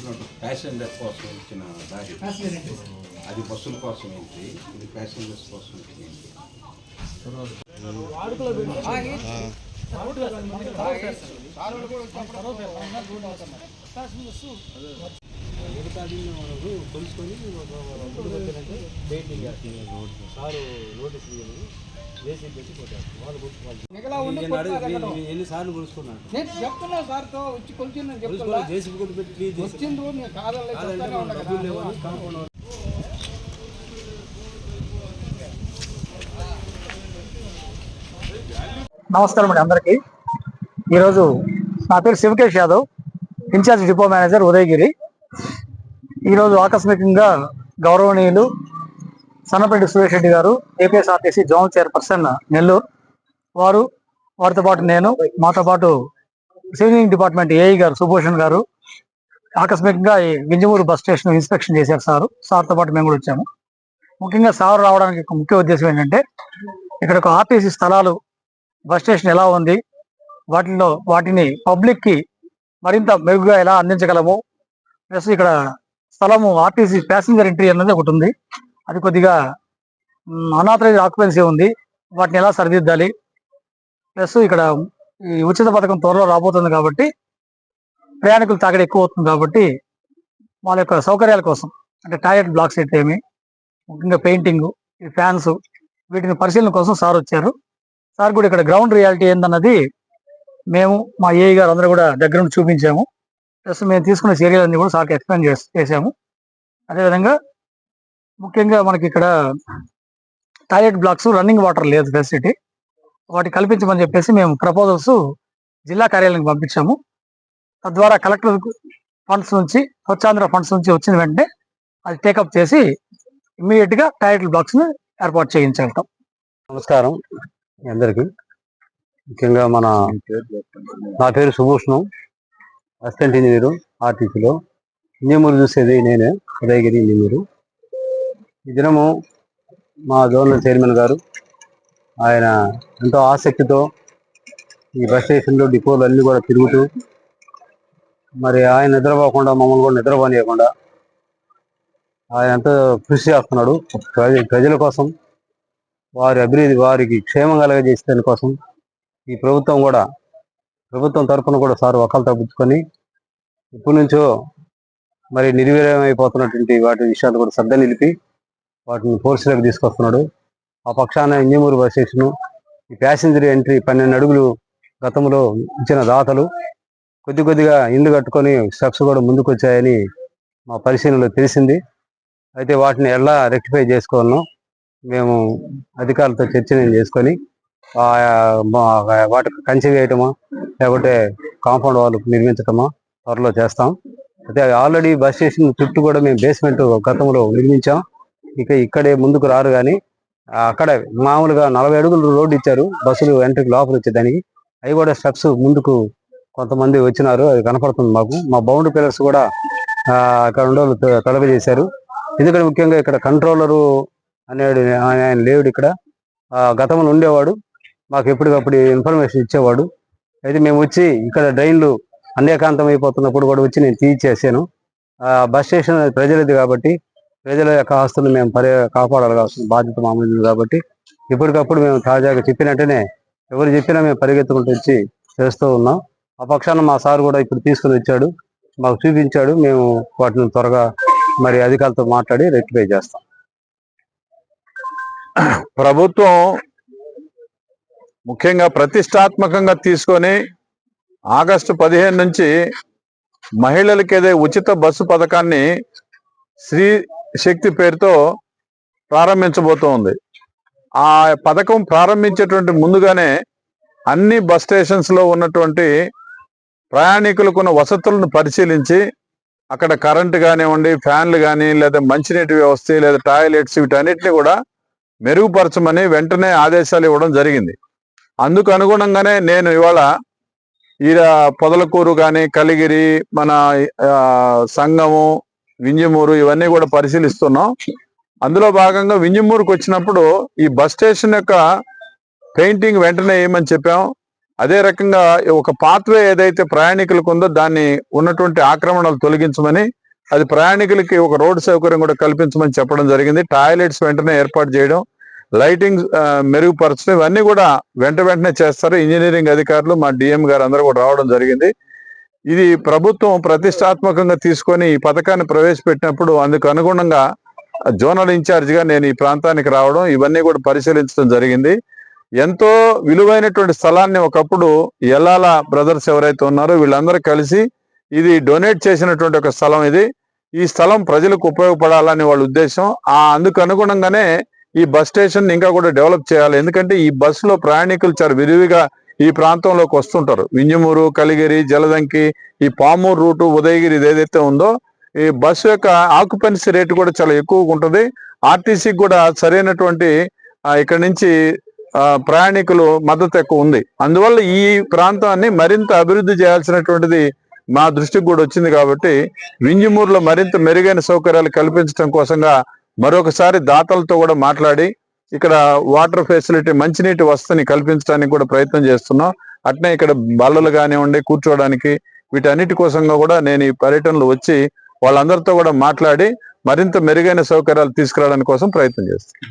చూసినట్టు ప్యాసింజర్ కోసం ఇచ్చిన దారి, అది బస్సుల కోసం ఏంటి, ఇది ప్యాసింజర్స్ కోసం ఏంటి. కొలుసుకొని సారు నోటీస్ ఎన్నిసార్లు కొలుసుకున్నాను నేను చెప్తున్నా సార్తో వచ్చి కొలిచి జేసీబీ పెట్టి వచ్చిండ్రు నేను కాదలేదు. నమస్కారం అండి అందరికీ. ఈరోజు నా పేరు Shivakesh Yadav, incharge depot manager Udayagiri. ఈరోజు ఆకస్మికంగా గౌరవనీయులు సన్నపల్లి సురేష్ రెడ్డి గారు, ఏపీఎస్ఆర్టీసీ జోనల్ చైర్పర్సన్ నెల్లూరు, వారితో పాటు నేను, మాతో పాటు సివిలింగ్ డిపార్ట్మెంట్ ఏఈ గారు సుభూషణ్ గారు ఆకస్మికంగా ఈ వింజమూరు బస్ స్టేషన్ ఇన్స్పెక్షన్ చేశారు. సార్తో పాటు మేము కూడా వచ్చాము. ముఖ్యంగా సార్ రావడానికి ముఖ్య ఉద్దేశం ఏంటంటే, ఇక్కడ ఒక ఆర్టీసీ స్థలాలు బస్ స్టేషన్ ఎలా ఉంది, వాటిని పబ్లిక్కి మరింత మెరుగుగా ఎలా అందించగలము, ప్లస్ ఇక్కడ స్థలము ఆర్టీసీ ప్యాసింజర్ ఎంట్రీ అన్నది ఒకటి ఉంది, అది కొద్దిగా అనాథరైజ్ ఆక్యుపెన్సీ ఉంది, వాటిని ఎలా సరిదిద్దాలి, ప్లస్ ఇక్కడ ఈ ఉచిత పథకం త్వరలో రాబోతుంది కాబట్టి ప్రయాణికులు తాగడ ఎక్కువ అవుతుంది కాబట్టి వాళ్ళ యొక్క సౌకర్యాల కోసం అంటే టాయిలెట్ బ్లాక్స్ అయితే ఏమి, ముఖ్యంగా పెయింటింగ్, ఈ ఫ్యాన్స్, వీటిని పరిశీలన కోసం సార్ వచ్చారు. సార్ కూడా ఇక్కడ గ్రౌండ్ రియాలిటీ ఏందన్నది మేము మా ఏఈ గారు అందరూ కూడా దగ్గర నుండి చూపించాము. ప్లస్ మేము తీసుకున్న చర్యలన్నీ కూడా సార్కి ఎక్స్ప్లెయిన్ చేసాము. అదేవిధంగా ముఖ్యంగా మనకి ఇక్కడ టాయిలెట్ బ్లాక్స్, రన్నింగ్ వాటర్ లేదు ఫెసిలిటీ, వాటి కల్పించమని చెప్పేసి మేము ప్రపోజల్స్ జిల్లా కార్యాలయానికి పంపించాము. తద్వారా కలెక్టర్ ఫండ్స్ నుంచి, స్వచ్ఛాంధ్ర ఫండ్స్ నుంచి వచ్చిన వెంటనే అది టేకప్ చేసి ఇమ్మీడియట్గా టాయిలెట్ బ్లాక్స్ని ఏర్పాటు చేయించగలుగుతాం. నమస్కారం అందరికీ. ముఖ్యంగా నా పేరు సుభూషణం, అసిస్టెంట్ ఇంజనీరు ఆర్టీసీలో. ఇంజనీర్ చూసేది నేనే, ఉదయగిరి ఇంజనీరు. ఈ దినము మా జోనల్ చైర్మన్ గారు ఆయన ఎంతో ఆసక్తితో ఈ బస్ స్టేషన్లో డిపోలు అన్నీ కూడా తిరుగుతూ, మరి ఆయన నిద్రపోకుండా మమ్మల్ని కూడా నిద్రపోనీయకుండా ఆయన ఎంతో కృషి చేస్తున్నాడు ప్రజల కోసం, వారి అభివృద్ధి, వారికి క్షేమం కలగజేసే దానికోసం. ఈ ప్రభుత్వం తరఫున కూడా సార్ వకాలు తగ్గించుకొని ఇప్పటి నుంచో మరి నిర్వీర్యమైపోతున్నటువంటి వాటి విషయాలు కూడా శ్రద్ధ నిలిపి వాటిని ఫోర్స్లోకి తీసుకొస్తున్నాడు. ఆ పక్షాన ఇంజమూరు బస్ స్టేషను ఈ ప్యాసింజర్ ఎంట్రీ 12 అడుగులు గతంలో ఇచ్చిన దాతలు కొద్దిగా ఇల్లు కట్టుకొని స్టెప్స్ కూడా ముందుకు వచ్చాయని మా పరిశీలనలో తెలిసింది. అయితే వాటిని ఎలా రెక్టిఫై చేసుకోవాలనో మేము అధికారులతో చర్చ చేసుకొని వాటికి కంచె వేయటమా లేకపోతే కాంపౌండ్ వాళ్ళు నిర్మించటమా త్వరలో చేస్తాం. అయితే ఆల్రెడీ బస్ స్టేషన్ చుట్టూ కూడా మేము బేస్మెంట్ గతంలో నిర్మించాం. ఇక్కడే ముందుకు రారు, కానీ అక్కడే మామూలుగా 40 అడుగులు రోడ్డు ఇచ్చారు బస్సులు ఎంట్రీకి లోపల వచ్చేదానికి. అవి కూడా స్టెప్స్ ముందుకు కొంతమంది వచ్చినారు, అది కనపడుతుంది మాకు. మా బౌండరీ పిల్లర్స్ కూడా అక్కడ ఉండేవాళ్ళు తొలగజేశారు. ఎందుకంటే ముఖ్యంగా ఇక్కడ కంట్రోలరు అనేడు ఆయన లేడు. ఇక్కడ గతంలో ఉండేవాడు, మాకు ఎప్పటికప్పుడు ఇన్ఫర్మేషన్ ఇచ్చేవాడు. అయితే మేము వచ్చి ఇక్కడ డ్రైన్లు అనేకాంతం అయిపోతున్నప్పుడు కూడా వచ్చి నేను తీర్చేసాను. బస్ స్టేషన్ ప్రజలది కాబట్టి ప్రజల యొక్క ఆస్తులు మేము కాపాడాల్సిన బాధ్యత మామూలు కాబట్టి ఎప్పటికప్పుడు మేము తాజాగా చెప్పినట్టునే ఎవరు చెప్పినా మేము పరిగెత్తుకుంటూ వచ్చి చేస్తూ ఉన్నాం. ఆ పక్షాన మా సార్ కూడా ఇప్పుడు తీసుకుని వచ్చాడు, మాకు చూపించాడు. మేము వాటిని త్వరగా మరి అధికారులతో మాట్లాడి రెక్టిఫై చేస్తాం. ప్రభుత్వం ముఖ్యంగా ప్రతిష్టాత్మకంగా తీసుకొని ఆగస్టు 15 నుంచి మహిళలకేదే ఉచిత బస్సు పథకాన్ని స్త్రీ శక్తి పేరుతో ప్రారంభించబోతోంది. ఆ పథకం ప్రారంభించేటువంటి ముందుగానే అన్ని బస్ స్టేషన్స్ లో ఉన్నటువంటి ప్రయాణికులకున్న వసతులను పరిశీలించి అక్కడ కరెంటు కానివ్వండి, ఫ్యాన్లు కానీ, లేదా మంచినీటి వ్యవస్థ, లేదా టాయిలెట్స్, వీటన్నిటిని కూడా మెరుగుపరచమని వెంటనే ఆదేశాలు ఇవ్వడం జరిగింది. అందుకు అనుగుణంగానే నేను ఇవాళ పొదలకూరు కానీ, కలిగిరి, మన సంగము, వింజమూరు ఇవన్నీ కూడా పరిశీలిస్తున్నాం. అందులో భాగంగా వింజమూరుకు వచ్చినప్పుడు ఈ బస్ స్టేషన్ యొక్క పెయింటింగ్ వెంటనే వేయమని చెప్పాం. అదే రకంగా ఒక పాత్వే ఏదైతే ప్రయాణికులకు ఉందో దాన్ని ఉన్నటువంటి ఆక్రమణలు తొలగించమని, అది ప్రయాణికులకి ఒక రోడ్డు సౌకర్యం కూడా కల్పించమని చెప్పడం జరిగింది. టాయిలెట్స్ వెంటనే ఏర్పాటు చేయడం, లైటింగ్ మెరుగుపరచడం, ఇవన్నీ కూడా వెంటనే చేస్తారు. ఇంజనీరింగ్ అధికారులు, మా డిఎం గారు అందరూ కూడా రావడం జరిగింది. ఇది ప్రభుత్వం ప్రతిష్టాత్మకంగా తీసుకొని ఈ పథకాన్ని ప్రవేశపెట్టినప్పుడు అందుకు అనుగుణంగా జోనల్ ఇన్ఛార్జిగా నేను ఈ ప్రాంతానికి రావడం, ఇవన్నీ కూడా పరిశీలించడం జరిగింది. ఎంతో విలువైనటువంటి స్థలాన్ని ఒకప్పుడు ఎల్లాల బ్రదర్స్ ఎవరైతే ఉన్నారో వీళ్ళందరూ కలిసి ఇది డొనేట్ చేసినటువంటి ఒక స్థలం ఇది. ఈ స్థలం ప్రజలకు ఉపయోగపడాలని వాళ్ళ ఉద్దేశం. అందుకు అనుగుణంగానే ఈ బస్ స్టేషన్ ఇంకా కూడా డెవలప్ చేయాలి. ఎందుకంటే ఈ బస్సులో ప్రయాణికులు చాలా విరివిగా ఈ ప్రాంతంలోకి వస్తుంటారు. వింజమూరు, కలిగిరి, జలదంకి, ఈ పామూరు రూటు, ఉదయగిరి ఇది ఏదైతే ఉందో ఈ బస్సు యొక్క ఆక్యుపెన్సీ రేటు కూడా చాలా ఎక్కువగా ఉంటుంది. ఆర్టీసీకి కూడా సరైనటువంటి ఇక్కడ నుంచి ప్రయాణికులు మద్దతు ఎక్కువ ఉంది. అందువల్ల ఈ ప్రాంతాన్ని మరింత అభివృద్ధి చేయాల్సినటువంటిది మా దృష్టికి కూడా వచ్చింది. కాబట్టి వింజమూరులో మరింత మెరుగైన సౌకర్యాలు కల్పించడం కోసంగా మరొకసారి దాతలతో కూడా మాట్లాడి ఇక్కడ వాటర్ ఫెసిలిటీ, మంచినీటి వసతిని కల్పించడానికి కూడా ప్రయత్నం చేస్తున్నాం. అట్నే ఇక్కడ బల్లలు కానివ్వండి, కూర్చోవడానికి, వీటన్నిటి కోసంగా కూడా నేను ఈ పర్యటనలో వచ్చి వాళ్ళందరితో కూడా మాట్లాడి మరింత మెరుగైన సౌకర్యాలు తీసుకురావడానికి కోసం ప్రయత్నం చేస్తాను.